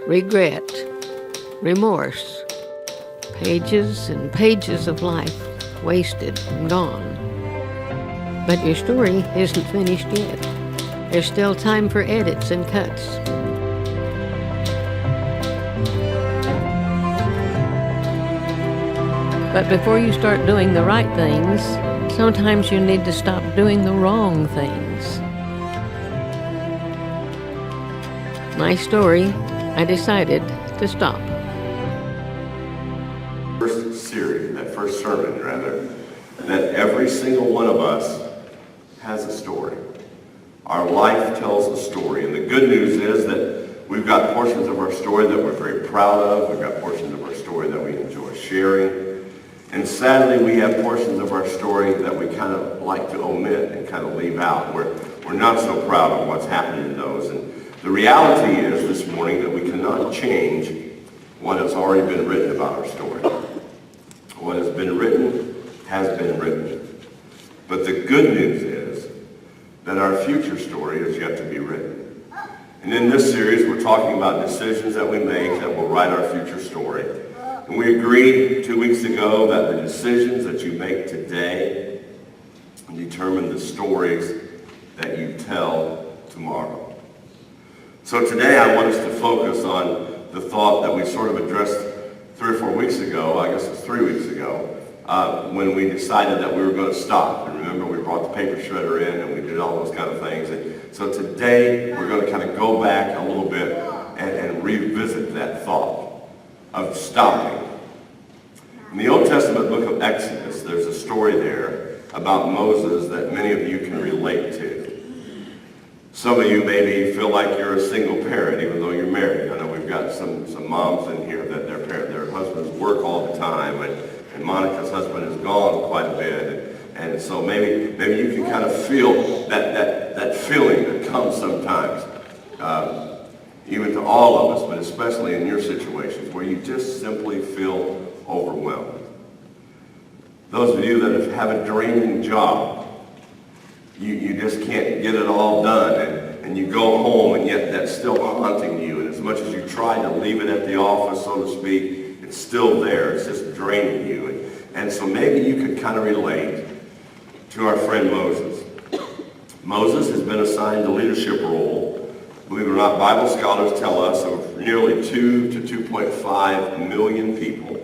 regret, remorse, pages and pages of life wasted and gone. But your story isn't finished yet. There's still time for edits and cuts. But before you start doing the right things, sometimes you need to stop doing the wrong things. My story, I decided to stop. First series, that first sermon rather, that every single one of us has a story. Our life tells a story, and the good news is that we've got portions of our story that we're very proud of. We've got portions of our story that we enjoy sharing. And sadly, we have portions of our story that we kind of like to omit and kind of leave out. We're not so proud of what's happened in those. And the reality is this morning that we cannot change what has already been written about our story. What has been written has been written. But the good news is that our future story is yet to be written. And in this series, we're talking about decisions that we make that will write our future story. And we agreed 2 weeks ago that the decisions that you make today determine the stories that you tell tomorrow. So today I want us to focus on the thought that we sort of addressed 3 or 4 weeks ago, I guess it's 3 weeks ago, when we decided that we were going to stop. And remember, we brought the paper shredder in and we did all those kind of things. And so today we're going to kind of go back a little bit and revisit that thought of stopping. In the Old Testament book of Exodus, there's a story there about Moses that many of you can relate to. Some of you maybe feel like you're a single parent, even though you're married. I know we've got some moms in here that their husbands work all the time, and Monica's husband is gone quite a bit. And so maybe you can kind of feel that feeling that comes sometimes, even to all of us, but especially in your situations, where you just simply feel overwhelmed. Those of you that have a draining job, you just can't get it all done, and you go home, and yet that's still haunting you. And as much as you try to leave it at the office, so to speak, it's still there. It's just draining you. And so maybe you could kind of relate to our friend Moses. Moses has been assigned a leadership role. Believe it or not, Bible scholars tell us of nearly 2 to 2.5 million people.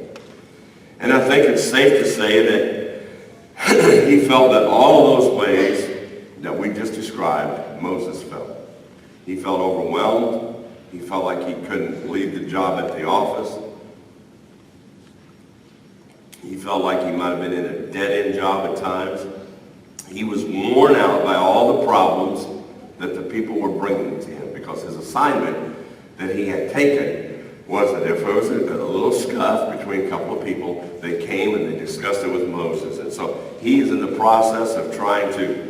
And I think it's safe to say that he felt that all of those ways that we just described, Moses felt. He felt overwhelmed. He felt like he couldn't leave the job at the office. He felt like he might have been in a dead-end job at times. He was worn out by all the problems that the people were bringing to him, because his assignment that he had taken was that if there was a little scuff between a couple of people, they came and they discussed it with Moses. And so he's in the process of trying to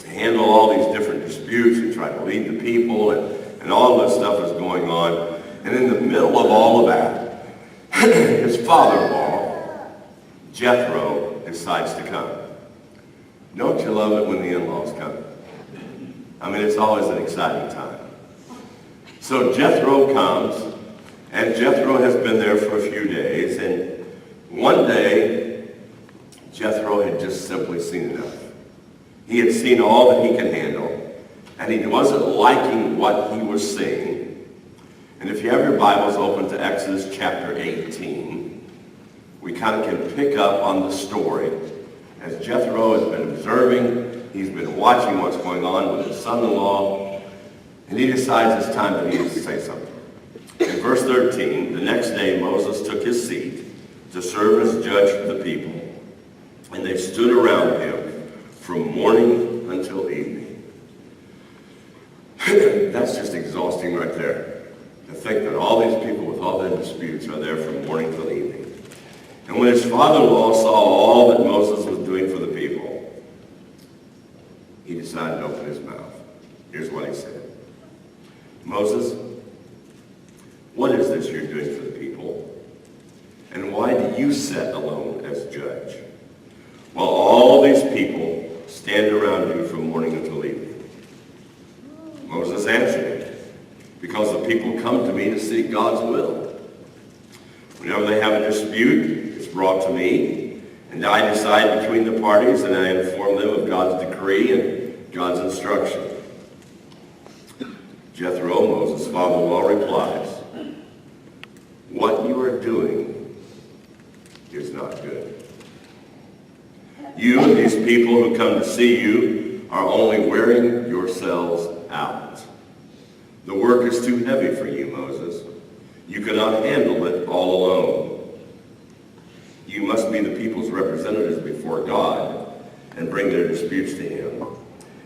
handle all these different disputes and try to lead the people, and all this stuff is going on. And in the middle of all of that, his father-in-law, Jethro, decides to come. Don't you love it when the in-laws come? I mean, it's always an exciting time. So Jethro comes, and Jethro has been there for a few days, and one day, Jethro had just simply seen enough. He had seen all that he could handle, and he wasn't liking what he was seeing. And if you have your Bibles open to Exodus chapter 18, we kind of can pick up on the story. As Jethro has been observing, he's been watching what's going on with his son-in-law, and he decides it's time that he needs to say something. In verse 13, the next day Moses took his seat to serve as judge for the people, and they stood around him from morning until evening. That's just exhausting right there, to think that all these people with all their disputes are there from morning till evening. And when his father-in-law saw all that Moses was doing for the people, he decided to open his mouth. Here's what he said. Moses, what is this you're doing for the people? And why do you sit alone as judge, while all these people stand around you from morning until evening? Moses answered him, because the people come to me to seek God's will. Whenever they have a dispute, it's brought to me, and I decide between the parties, and I inform them of God's decree and God's instruction. Jethro, Moses' father-in-law, replies, "What you are doing is not good. You and these people who come to see you are only wearing yourselves out. The work is too heavy for you, Moses. You cannot handle it all alone. You must be the people's representatives before God and bring their disputes to him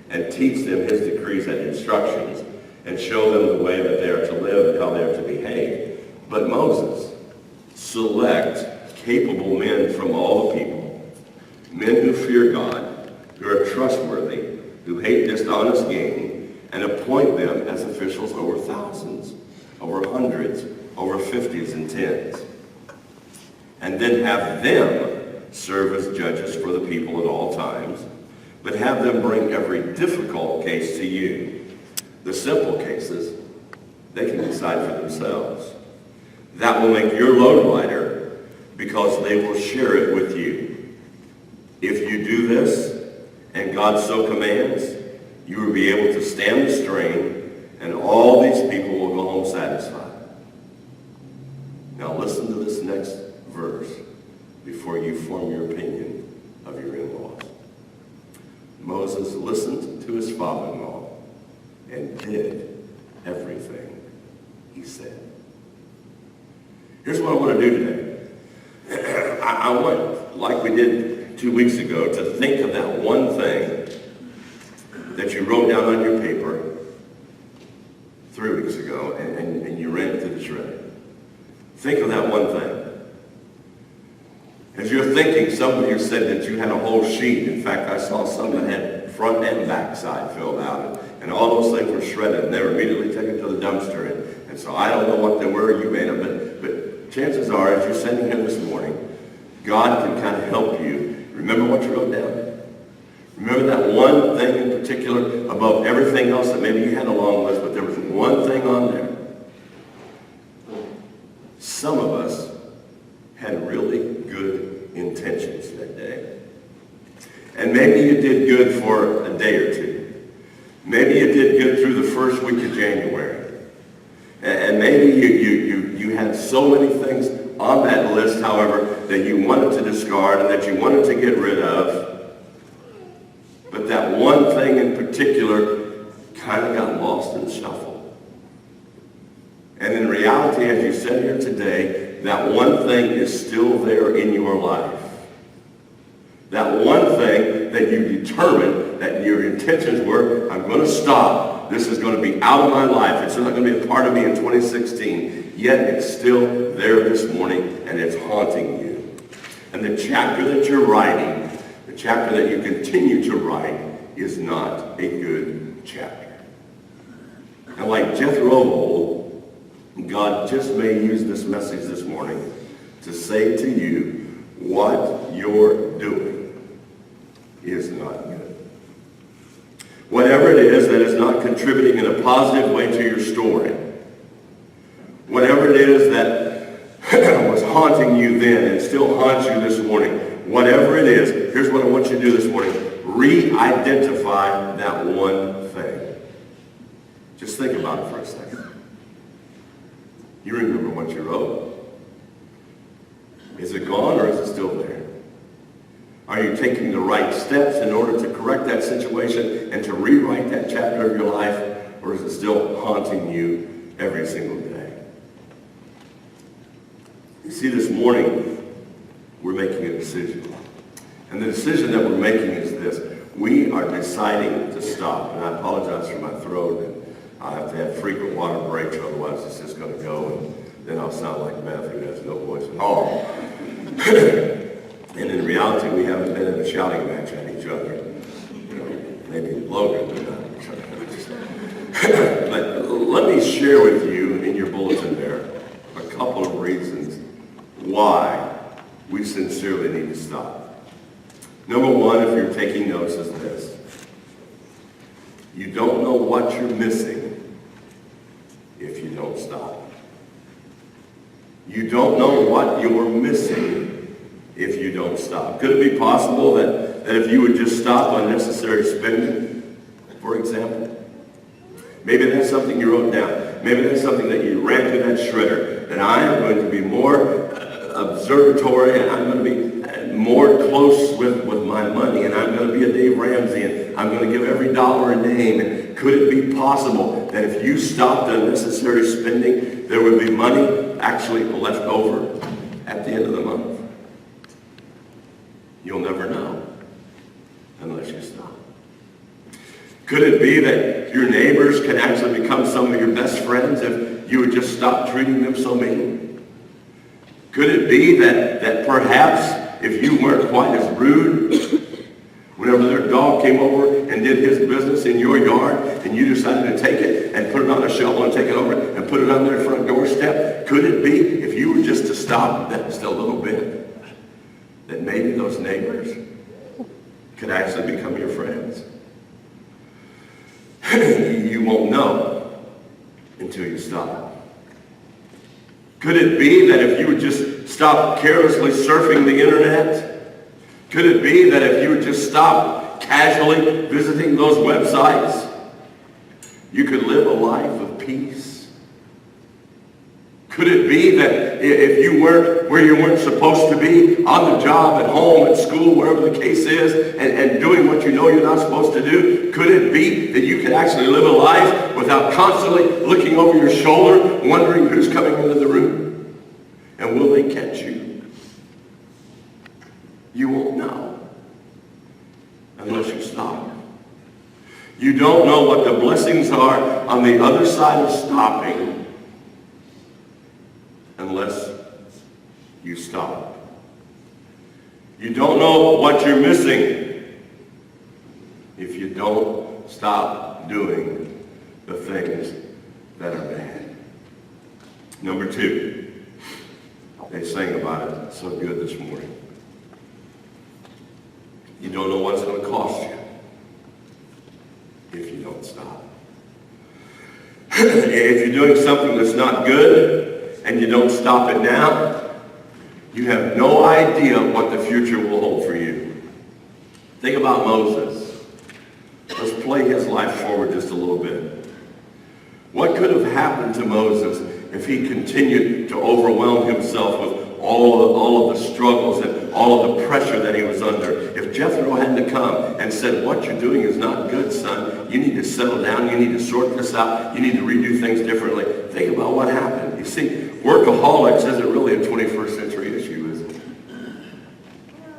and teach them his decrees and instructions and show them the way that they are to live and how they are to behave. But Moses, select capable men from all the people, men who fear God, who are trustworthy, who hate dishonest gain, and appoint them as officials over thousands, over hundreds, over 50s and 10s. And then have them serve as judges for the people at all times, but have them bring every difficult case to you. The simple cases, they can decide for themselves. That will make your load lighter because they will share it with you. If you do this, and God so commands, you will be able to stand the strain, and all these people will go home satisfied." Now listen to this next verse before you form your opinion of your in-laws. Moses listened to his father-in-law and did everything he said. Here's what I want to do today. I want, like we did 2 weeks ago, to think of that one thing that you wrote down on your paper 3 weeks ago and you ran it to the shredder. Think of that one thing. As you're thinking, some of you said that you had a whole sheet. In fact, I saw some that had front and back side filled out. And all those things were shredded, and they were immediately taken to the dumpster. And so I don't know what they were you made them, but chances are, as you're sitting here this morning, God can kind of help you. Remember what you wrote down? Remember that one thing in particular above everything else that maybe you had a long list, but there was one thing on there. Some of us had really good intentions that day. And maybe you did good for a day or two. Maybe you did good through the first week of January. And maybe you had so many things on that list, however, that you wanted to discard and that you wanted to get rid of. But that one thing in particular kind of got lost in the shuffle. And in reality, as you sit here today, that one thing is still there in your life. That one thing that you determined that your intentions were, I'm going to stop. This is going to be out of my life. It's not going to be a part of me in 2016. Yet it's still there this morning, and it's haunting you. And the chapter that you're writing, the chapter that you continue to write, is not a good chapter. And like Jethro of old, God just may use this message this morning to say to you, what you're doing is not good. Whatever it is that is not contributing in a positive way to your story, whatever it is that was haunting you then and still haunts you this morning, whatever it is, here's what I want you to do this morning. Re-identify that one thing. Just think about it for a second. You remember what you wrote. Is it gone or is it still there? Are you taking the right steps in order to correct that situation and to rewrite that chapter of your life, or is it still haunting you every single day? You see, this morning, we're making a decision. And the decision that we're making is this. We are deciding to stop. And I apologize for my throat. And I have to have frequent water breaks, otherwise it's just going to go. And then I'll sound like Beth, who has no voice at all. And in reality, we haven't been in a shouting match at each other. You know, maybe Logan, but not each other. But let me share with you in your bulletin there a couple of reasons why we sincerely need to stop. Number one, if you're taking notes, is this. You don't know what you're missing if you don't stop. stop. You don't know what you're missing if you don't stop. Could it be possible that if you would just stop unnecessary spending, for example? Maybe that's something you wrote down. Maybe that's something that you ran through that shredder. And I am going to be more observatory, and I'm going to be more close with my money, and I'm going to be a Dave Ramsey, and I'm going to give every dollar a name. And could it be possible that if you stopped unnecessary spending, there would be money actually left over at the end of the month? You'll never know unless you stop. Could it be that your neighbors can actually become some of your best friends if you would just stop treating them so mean? Could it be that perhaps if you weren't quite as rude whenever their dog came over and did his business in your yard and you decided to take it and put it on a shovel and take it over and put it on their front doorstep? Could it be if you were just to stop that just a little bit, that maybe those neighbors could actually become your friends? You won't know until you stop. Could it be that if you would just stop carelessly surfing the internet? Could it be that if you would just stop casually visiting those websites, you could live a life of peace? Could it be that if you weren't where you weren't supposed to be, on the job, at home, at school, wherever the case is, and doing what you know you're not supposed to do, could it be that you could actually live a life without constantly looking over your shoulder, wondering who's coming into the room? And will they catch you? You won't know unless you stop. You don't know what the blessings are on the other side of stopping unless you stop. You don't know what you're missing if you don't stop doing the things that are bad. Number two, they sang about it so good this morning. You don't know what it's going to cost you if you don't stop. If you're doing something that's not good and you don't stop it now, you have no idea what the future will hold for you. Think about Moses. Let's play his life forward just a little bit. What could have happened to Moses if he continued to overwhelm himself with all of the struggles and all of the pressure that he was under? If Jethro hadn't come and said, what you're doing is not good, son. You need to settle down. You need to sort this out. You need to redo things differently. Think about what happened. You see, workaholics isn't really a 21st century issue, is it?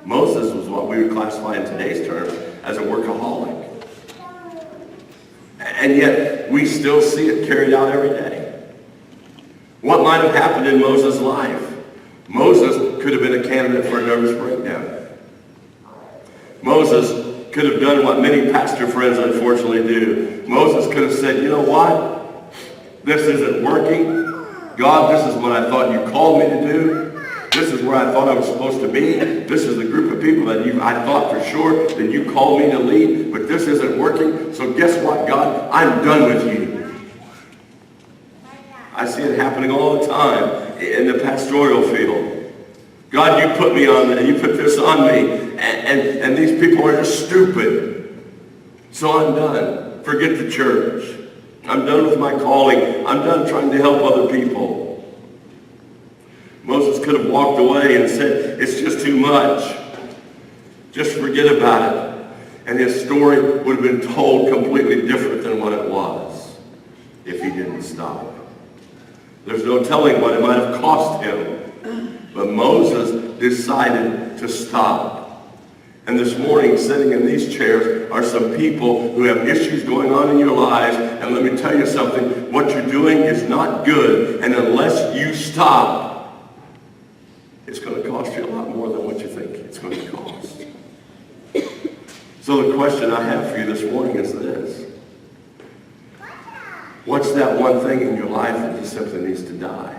Moses was what we would classify in today's terms as a workaholic. And yet, we still see it carried out every day. What might have happened in Moses' life? Moses could have been a candidate for a nervous breakdown. Moses could have done what many pastor friends unfortunately do. Moses could have said, you know what? This isn't working. God, this is what I thought you called me to do. This is where I thought I was supposed to be. This is the group of people that I thought for sure that you called me to lead, but this isn't working. So guess what, God? I'm done with you. I see it happening all the time in the pastoral field. God, you put me on, you put this on me, and these people are just stupid. So I'm done. Forget the church. I'm done with my calling. I'm done trying to help other people. Moses could have walked away and said, it's just too much. Just forget about it. And his story would have been told completely different than what it was if he didn't stop. There's no telling what it might have cost him. But Moses decided to stop. And this morning, sitting in these chairs are some people who have issues going on in your lives. And let me tell you something, what you're doing is not good. And unless you stop, it's going to cost you a lot more than what you think it's going to cost. So the question I have for you this morning is this. What's that one thing in your life that just simply needs to die?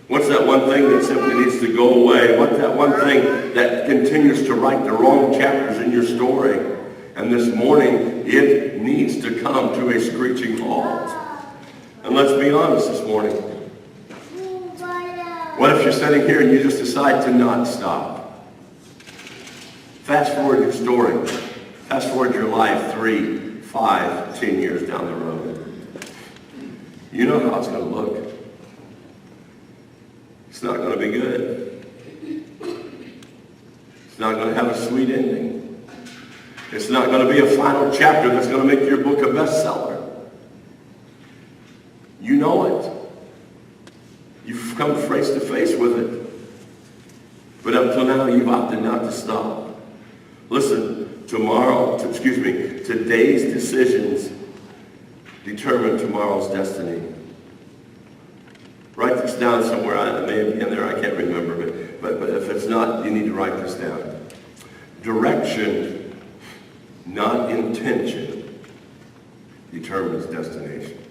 What's that one thing that simply needs to go away? What's that one thing that continues to write the wrong chapters in your story? And this morning, it needs to come to a screeching halt. And let's be honest this morning. What if you're sitting here and you just decide to not stop? Fast forward your story. Fast forward your life 3, 5, 10 years down the road. You know how it's going to look. It's not going to be good. It's not going to have a sweet ending. It's not going to be a final chapter that's going to make your book a bestseller. You know it. You've come face to face with it. But up till now, you've opted not to stop. Listen, today's decisions determine tomorrow's destiny. Write this down somewhere. It may be in there. I can't remember. But if it's not, you need to write this down. Direction, not intention, determines destination.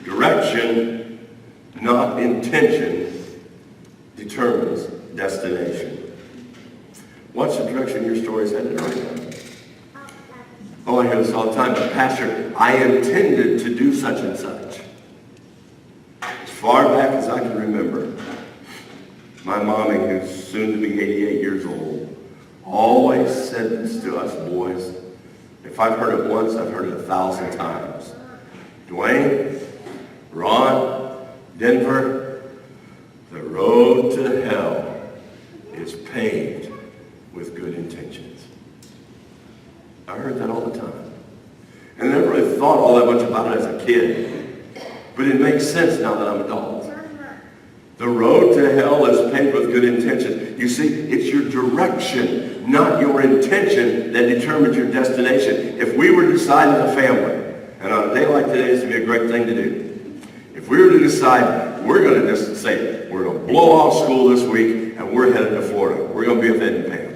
Direction, not intention, determines destination. What's the direction your story's headed right now? Oh, I hear this all the time. But Pastor, I intended to do such and such. As far back as I can remember, my mommy, who's soon to be 88 years old, always said this to us boys. If I've heard it once, I've heard it 1,000 times. Duane, Ron, Denver, the road to hell is paved with good intentions. I heard that all the time. And I never really thought all that much about it as a kid. But it makes sense now that I'm an adult. The road to hell is paved with good intentions. You see, it's your direction, not your intention, that determines your destination. If we were to decide as a family, and on a day like today, this would be a great thing to do. If we were to decide, we're going to just say, we're going to blow off school this week, and we're headed to Florida. We're going to be with Ed and Pam.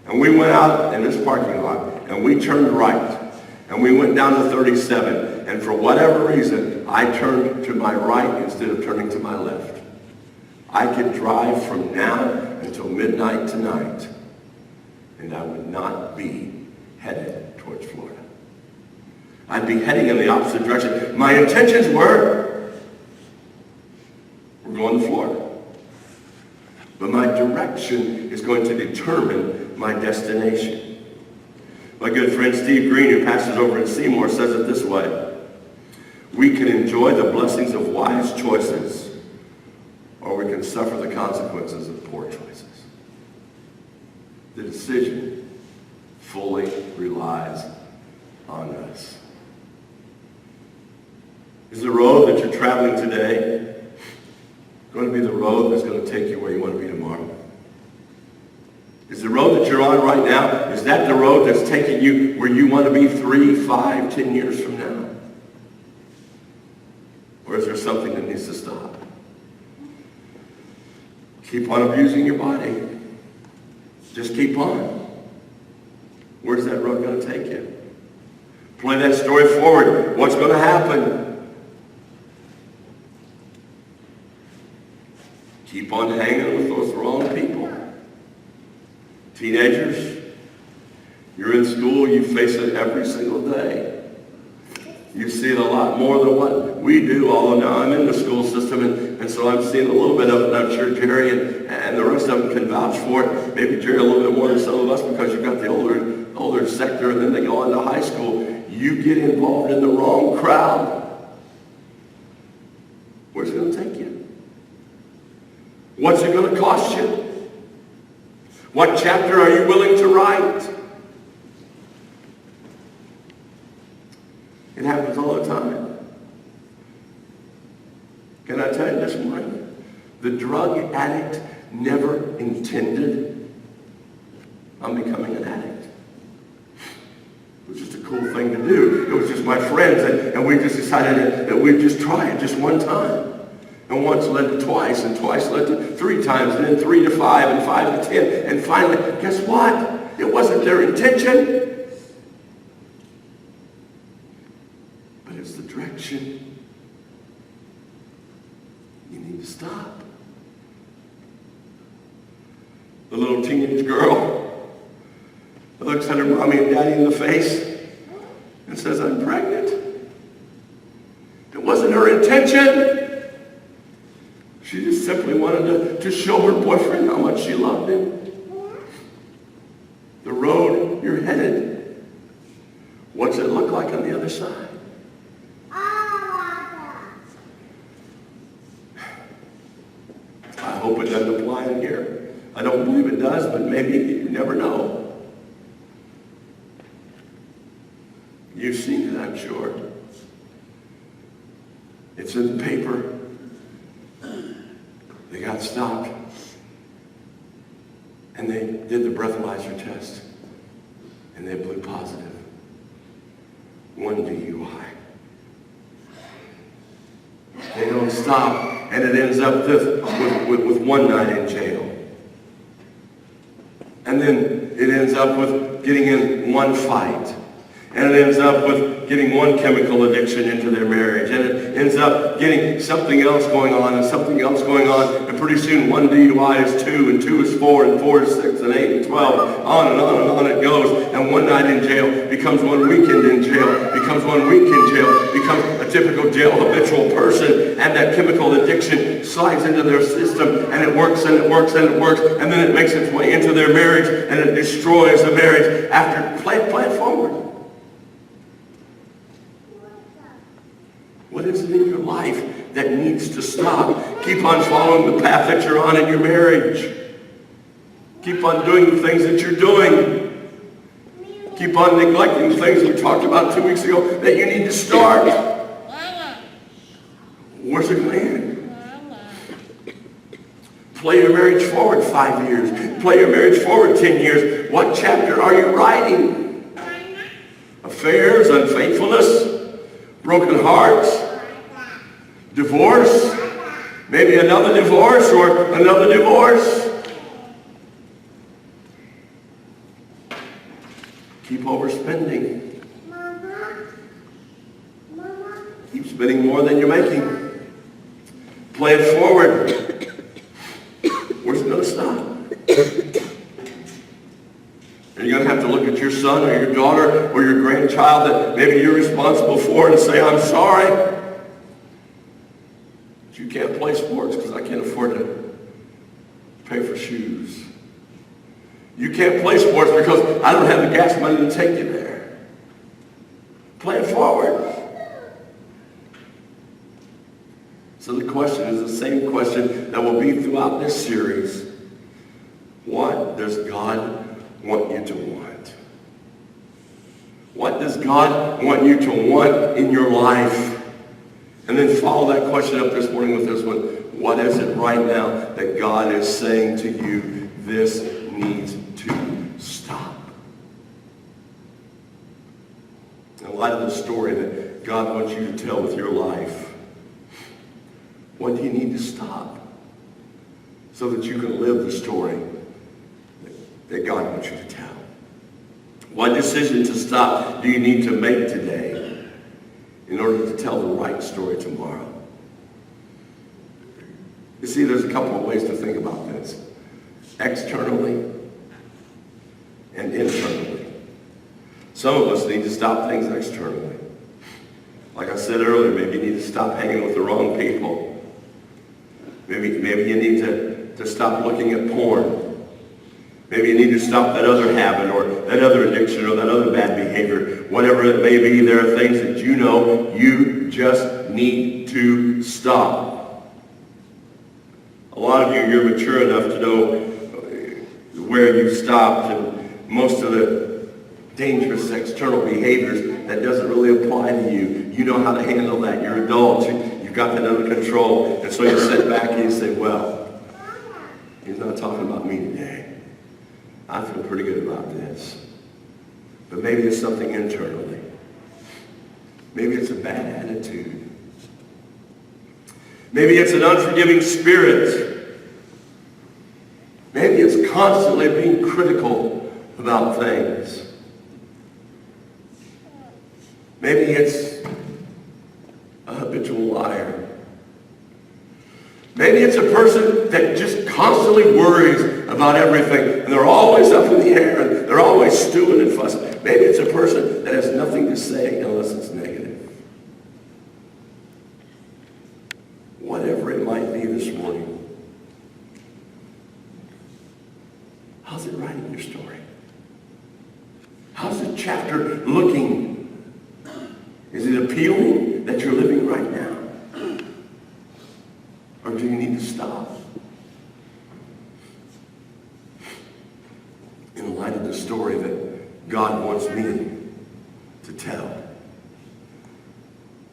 And we went out in this parking lot, and we turned right, and we went down to 37, and for whatever reason, I turned to my right instead of turning to my left. I could drive from now until midnight tonight, and I would not be headed towards Florida. I'd be heading in the opposite direction. My intentions were, we're going to Florida. But my direction is going to determine my destination. My good friend Steve Green, who passes over in Seymour, says it this way. We can enjoy the blessings of wise choices, or we can suffer the consequences of poor choices. The decision fully relies on us. Is the road that you're traveling today going to be the road that's going to take you where you want to be tomorrow? Is the road that you're on right now, is that the road that's taking you where you want to be 3, 5, 10 years from now? Or is there something that needs to stop? Keep on abusing your body. Just keep on. Where's that road going to take you? Play that story forward. What's going to happen? Keep on hanging with those wrong people. Teenagers, you're in school, you face it every single day. You see it a lot more than what we do, although now I'm in the school system, and so I'm seeing a little bit of it, and I'm sure Jerry and the rest of them can vouch for it. Maybe Jerry a little bit more than some of us because you've got the older sector, and then they go on to high school. You get involved in the wrong crowd. Where's it going to take you? What's it going to cost you? What chapter are you willing to write? It happens all the time. Can I tell you this morning? The drug addict never intended on becoming an addict. It was just a cool thing to do. It was just my friends, and we just decided that we'd just try it just one time. And once led to twice, and twice led to 3 times, and then 3 to 5, and 5 to 10. And finally, guess what? It wasn't their intention. But it's the direction. You need to stop. The little teenage girl looks at her mommy and daddy in the face and says, I'm pregnant. attention. She just simply wanted to show her boyfriend how much she loved him. The road you're headed, what's it look like on the other side? I hope it doesn't apply in here. I don't believe it does, but maybe you never know. You've seen it, I'm sure. It's in the paper. They got stopped. And they did the breathalyzer test. And they blew positive. 1 DUI. They don't stop. And it ends up with 1 night in jail. And then it ends up with getting in 1 fight. And it ends up with getting 1 chemical addiction into their marriage. And it ends up getting something else going on and something else going on. And pretty soon 1 DUI is 2, and 2 is 4, and 4 is 6, and 8 and 12. On and on and on it goes. And 1 night in jail becomes 1 weekend in jail, becomes 1 week in jail, becomes a typical jail habitual person. And that chemical addiction slides into their system, and it works and it works and it works. And then it makes its way into their marriage, and it destroys the marriage. After, play it forward. What is it in your life that needs to stop? Keep on following the path that you're on in your marriage. Keep on doing the things that you're doing. Keep on neglecting things we talked about 2 weeks ago that you need to start. Where's it going to end? Play your marriage forward 5 years. Play your marriage forward 10 years. What chapter are you writing? Affairs, unfaithfulness, broken hearts, divorce, maybe another divorce or another divorce. Keep overspending. Keep spending more than you're making. Play it forward. Where's it going to stop? And you're going to have to look at your son or your daughter or your grandchild that maybe you're responsible for and say, I'm sorry, but you can't play sports because I can't afford to pay for shoes. You can't play sports because I don't have the gas money to take you there. Play it forward. So the question is the same question that will be throughout this series. What does God want you to want? What does God want you to want in your life? And then follow that question up this morning with this one. What is it right now that God is saying to you, this needs to stop? In light of the story that God wants you to tell with your life, what do you need to stop so that you can live the story that God wants you to tell? What decision to stop do you need to make today in order to tell the right story tomorrow? You see, there's a couple of ways to think about this. Externally and internally. Some of us need to stop things externally. Like I said earlier, maybe you need to stop hanging with the wrong people. Maybe you need to stop looking at porn. Maybe you need to stop that other habit or that other addiction or that other bad behavior. Whatever it may be, there are things that you know you just need to stop. A lot of you, you're mature enough to know where you stopped, and most of the dangerous external behaviors, that doesn't really apply to you. You know how to handle that. You're adults. You've got that under control. And so you sit back and you say, well, he's not talking about me today. I feel pretty good about this. But maybe it's something internally. Maybe it's a bad attitude. Maybe it's an unforgiving spirit. Maybe it's constantly being critical about things. Maybe it's a habitual liar. Maybe it's a person that just constantly worries about everything, and they're always up in the air, and they're always stewing and fussing. Maybe it's a person that has nothing to say unless it's negative. writing your story? How's the chapter looking? Is it appealing that you're living right now? Or do you need to stop? In light of the story that God wants me to tell,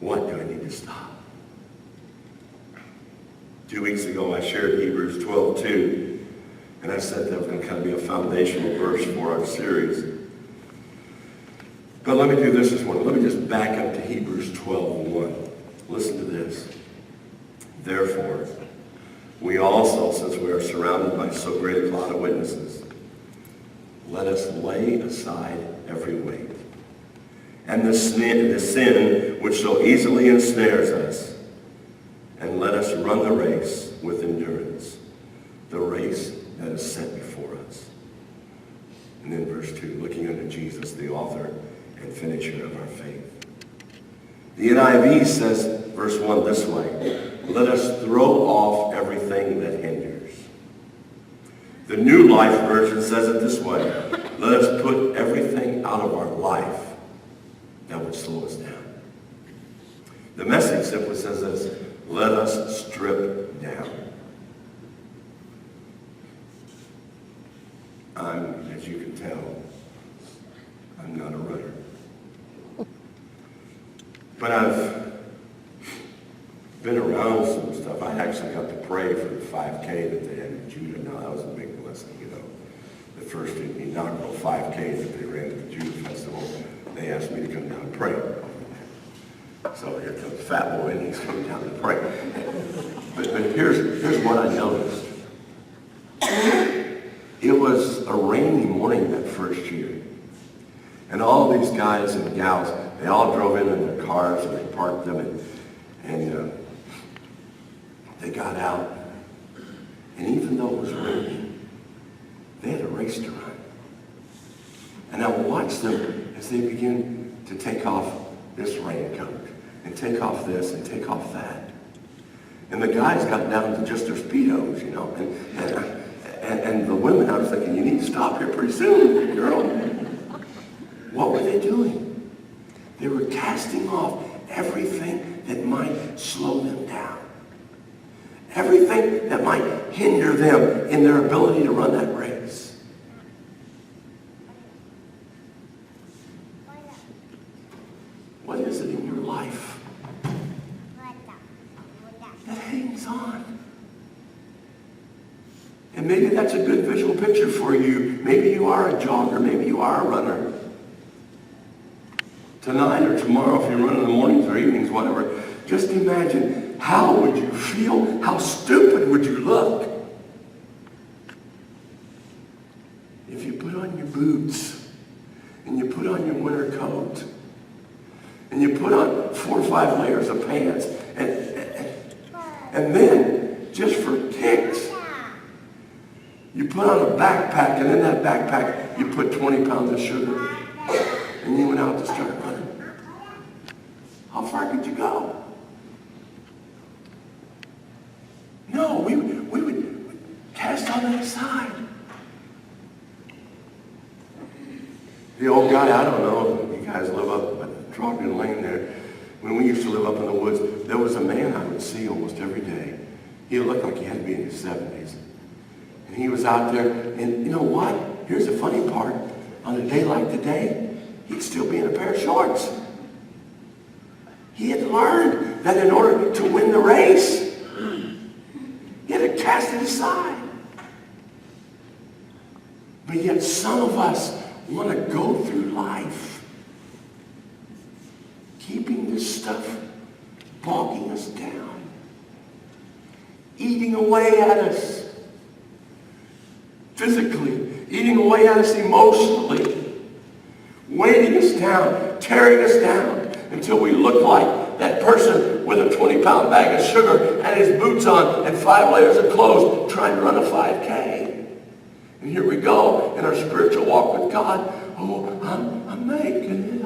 what do I need to stop? 2 weeks ago, I shared Hebrews 12:2, and I said that was going to kind of be a foundational verse for our series. But let me do this as one. Let me just back up to Hebrews 12:1. Listen to this. Therefore, we also, since we are surrounded by so great a cloud of witnesses, let us lay aside every weight and the sin which so easily ensnares us, and let us run the race with endurance, the race that is set before us. And then verse 2, looking unto Jesus, the author and finisher of our faith. The NIV says, verse 1 this way, let us throw off everything that hinders. The New Life Version says it this way, let us put everything out of our life that would slow us down. The Message simply says this, let us strip down. As you can tell, I'm not a runner. But I've been around some stuff. I actually got to pray for the 5K that they had in Judah. Now, that was a big blessing, you know. The first inaugural 5K that they ran at the Judah Festival, they asked me to come down and pray. So here comes Fat Boy, and he's coming down to pray. But here's what I noticed. It was a rainy morning that first year. And all these guys and gals, they all drove in their cars and they parked them and they got out. And even though it was raining, they had a race to run. And I watched them as they began to take off this raincoat and take off this and take off that. And the guys got down to just their Speedos, you know. And the women, I was thinking, you need to stop here pretty soon, girl. What were they doing? They were casting off everything that might slow them down. Everything that might hinder them in their ability to run that race. What is it in your life that hangs on? And maybe that's a good visual picture for you. Maybe you are a jogger. Maybe you are a runner. Tonight or tomorrow, if you run in the mornings or evenings, whatever, just imagine, how would you feel? How stupid would you look if you put on your boots and you put on your winter coat and you put on 4 or 5 layers of pants and then, just for kicks, you put on a backpack, and in that backpack you put 20 pounds of sugar, and you went out to start running. How far could you go? No, we would cast all that aside. The old guy, I don't know if you guys live up at Trogdon Lane there. When we used to live up in the woods, there was a man I would see almost every day. He looked like he had to be in his 70s. And he was out there, and you know what? Here's the funny part. On a day like today, he'd still be in a pair of shorts. He had learned that in order to win the race, he had to cast it aside. But yet some of us want to go through life keeping this stuff bogging us down, eating away at us physically, eating away at us emotionally, weighting us down, tearing us down, until we look like that person with a 20-pound bag of sugar and his boots on and 5 layers of clothes trying to run a 5K. And here we go in our spiritual walk with God. Oh, I'm making it.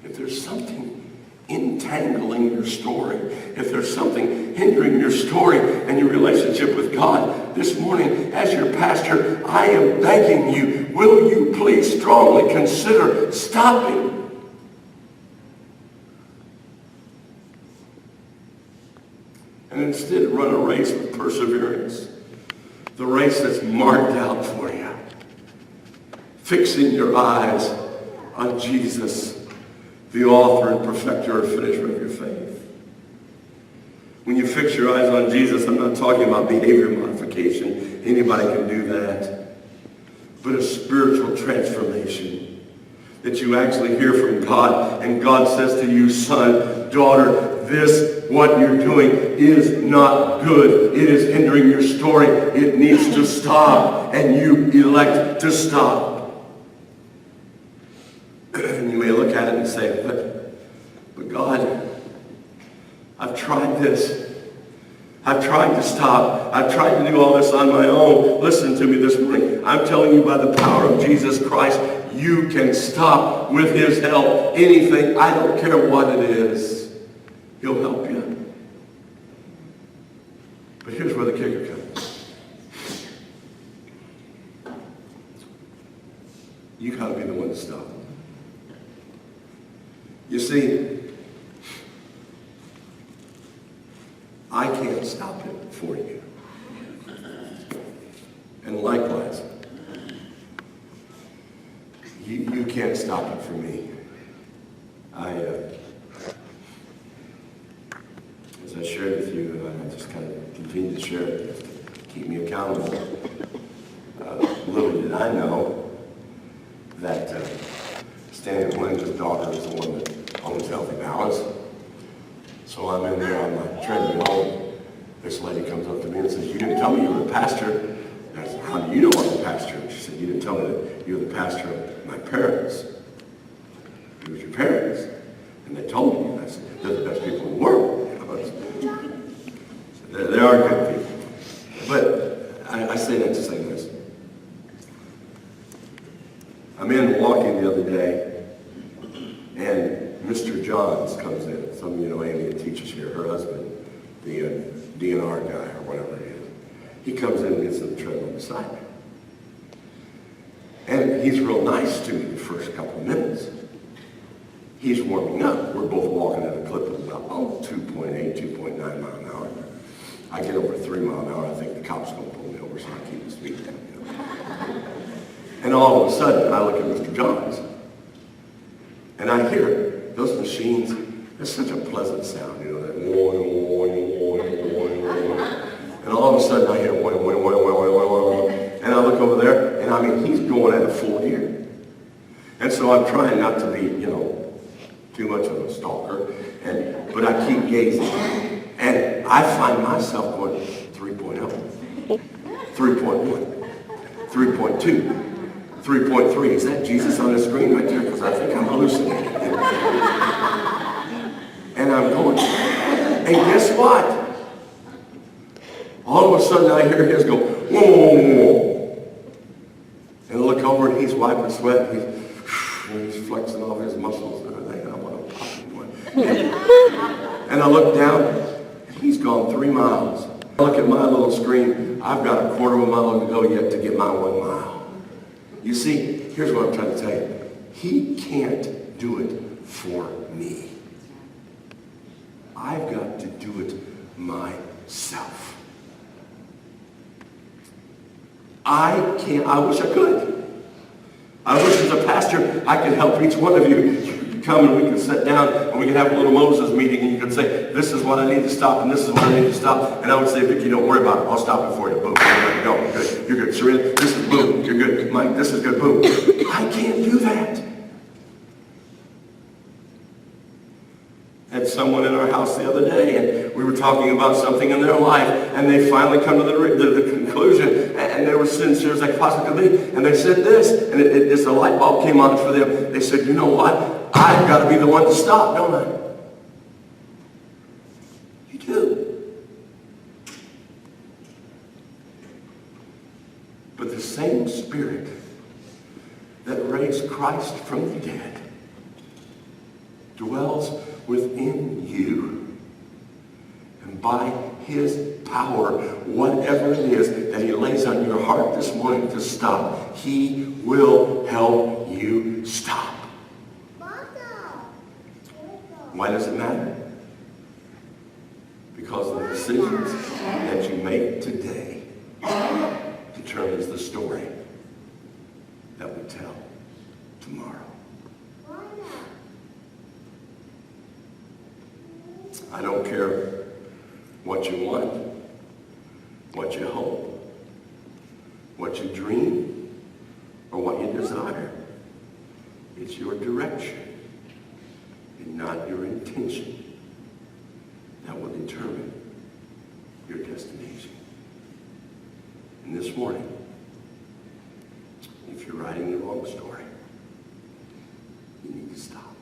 If there's something in entangling your story, if there's something hindering your story and your relationship with God, this morning, as your pastor, I am begging you, will you please strongly consider stopping? And instead run a race with perseverance. The race that's marked out for you. Fixing your eyes on Jesus, the author and perfecter and finisher of your faith. When you fix your eyes on Jesus, I'm not talking about behavior modification. Anybody can do that. But a spiritual transformation. That you actually hear from God, and God says to you, son, daughter, this, what you're doing, is not good. It is hindering your story. It needs to stop, and you elect to stop. And you may look at it and say, but God, I've tried this. I've tried to stop. I've tried to do all this on my own. Listen to me this morning. I'm telling you by the power of Jesus Christ, you can stop with his help. Anything, I don't care what it is. He'll help you. But here's where the kicker comes. You got to be the one to stop. You see, I can't stop it for you. And likewise, you can't stop it for me. As I shared with you, and I just kind of continue to share it to keep me accountable. Little did I know that Stanley Linda's daughter is the one that owns Healthy Balance. So I'm in there on my treadmill. This lady comes up to me and says, you didn't tell me you were the pastor. And I said, how do you know I'm the pastor? And she said, you didn't tell me that you were the pastor of my parents. It was your parents. And they told me. And I said, they're the best people in the world. So they are good people. But I say that to say this. I'm in walking the other day, and Mr. Johns comes in. Some of you know Amy that teaches here, her husband, the DNR guy or whatever he is. He comes in and gets in the treadmill beside me. And he's real nice to me the first couple of minutes. He's warming up. We're both walking at a clip of about 2.8, 2.9 miles an hour. I get over 3 miles an hour. I think the cop's going to pull me over, so I keep the speed down. You know? And all of a sudden, I look at Mr. Johns, and I hear those machines. It's such a pleasant sound, you know, that whine, whine, whine, whine, whine. And all of a sudden, I hear whine, whine, whine, whine, whine, whine, whine. And I look over there, and I mean, he's going at a full gear. And so I'm trying not to be, you know, too much of a stalker, but I keep gazing. And I find myself going 3.0, 3.1, 3.2. 3.3, is that Jesus on the screen right there? Because I think I'm hallucinating. And I'm going, and guess what? All of a sudden I hear his go, whoa, whoa, whoa. And I look over and he's wiping sweat. He's flexing all his muscles and everything. And I'm like, and I look down, and he's gone 3 miles. I look at my little screen. I've got a quarter of a mile to go yet to get my 1 mile. You see, here's what I'm trying to tell you. He can't do it for me. I've got to do it myself. I wish I could. I wish as a pastor I could help each one of you. You could come and we could sit down and we could have a little Moses meeting and you could say, this is what I need to stop and this is what I need to stop. And I would say, Vicki, don't worry about it. I'll stop it for you. Boom. No, you're good. You're good. Serena, this is boom. You're good. Mike, this is good. Boom. I can't do that. Had someone in our house the other day, and we were talking about something in their life, and they finally come to the conclusion, and they were sincere as they possibly could be, and they said this, and just a light bulb came on for them. They said, you know what? I've got to be the one to stop, don't I? You do. But the same Spirit that raised Christ from the dead dwells within you. And by his power, whatever it is that he lays on your heart this morning to stop, he will help you stop. Why does it matter? Because the decisions that you make today determines the story that we tell tomorrow. I don't care what you want, what you hope, what you dream, or what you desire. It's your direction and not your intention that will determine your destination. And this morning, if you're writing the wrong story, you need to stop.